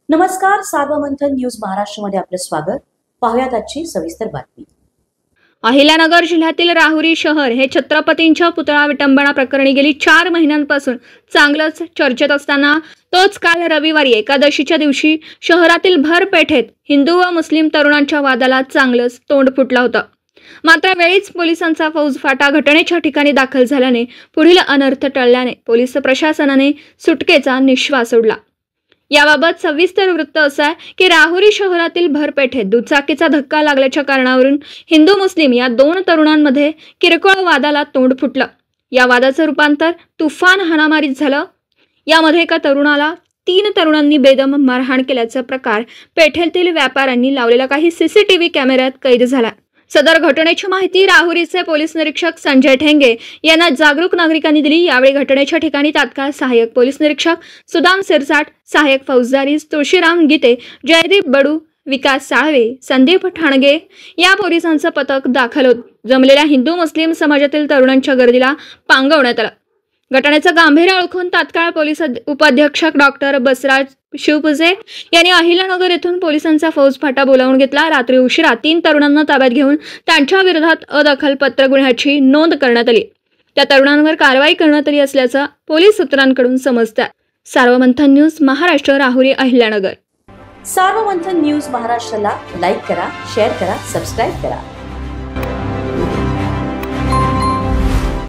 नमस्कार, सार्वमंथन न्यूज महाराष्ट्रमध्ये आपलं स्वागत. पाहुयात आजची सविस्तर बातमी. अहिल्यानगर जिल्ह्यातील राहुरी शहर हे छत्रपतींच्या पुतळा विटंबना प्रकरणी गेली 4 महिन्यांपासून चांगलंच चर्चेत असताना तोच काल रविवारी एकादशीच्या दिवशी शहरातील भरपेठेत हिंदू व मुस्लिम तरुणांच्या वादाला चांगलंच तोंड फुटलं होतं. मात्र वेळीच पोलिसांचा फौजफाटा घटनेच्या ठिकाणी दाखल झाल्याने पुढील अनर्थ टळल्याने पोलीस प्रशासनाने सुटकेचा निश्वास सोडला. याबाबत सविस्तर वृत्त असं आहे की राहुरी शहरातील भरपेठेत दुचाकीचा धक्का लागल्याच्या कारणावरून हिंदू मुस्लिम या 2 तरुणांमध्ये किरकोळ वादाला तोंड फुटलं. या वादाचं रूपांतर तुफान हाणामारीत झालं. यामध्ये एका तरुणाला 3 तरुणांनी बेदम मारहाण केल्याचा प्रकार पेठेतील व्यापाऱ्यांनी लावलेल्या काही सीसीटीव्ही कॅमेऱ्यात कैद झाला. सदर घटनेची माहिती राहुरीचे पोलीस निरीक्षक संजय ठेंगे यांना जागरूक नागरिकांनी दिली. यावेळी घटनेच्या ठिकाणी तात्काळ सहाय्यक पोलीस निरीक्षक सुदाम सिरसाट, सहाय्यक फौजदारी तुळशीराम गीते, जयदीप बडू, विकास साळवे, संदीप ठाणगे या पोलिसांचं पथक दाखल होत जमलेल्या हिंदू मुस्लिम समाजातील तरुणांच्या गर्दीला पांगवण्यात आलं. घटनेचं गांभीर्य ओळखून तात्काळ पोलीस उपाधीक्षक डॉक्टर बसराज शिवपुजे यांनी अहिल्यानगर येथून पोलिसांचा फौजफाटा बोलावून घेतला. रात्री उशिरा 3 तरुणांना ताब्यात घेऊन त्यांच्या विरोधात अदखलपत्र गुन्ह्याची नोंद करण्यात आली. त्या तरुणांवर कारवाई करण्यात आली असल्याचं पोलीस सूत्रांकडून समजतं. सार्वमंथन न्यूज महाराष्ट्र, राहुरी, अहिल्यानगर. सार्वमंथन न्यूज महाराष्ट्राला लाईक करा, शेअर करा, सबस्क्राईब करा.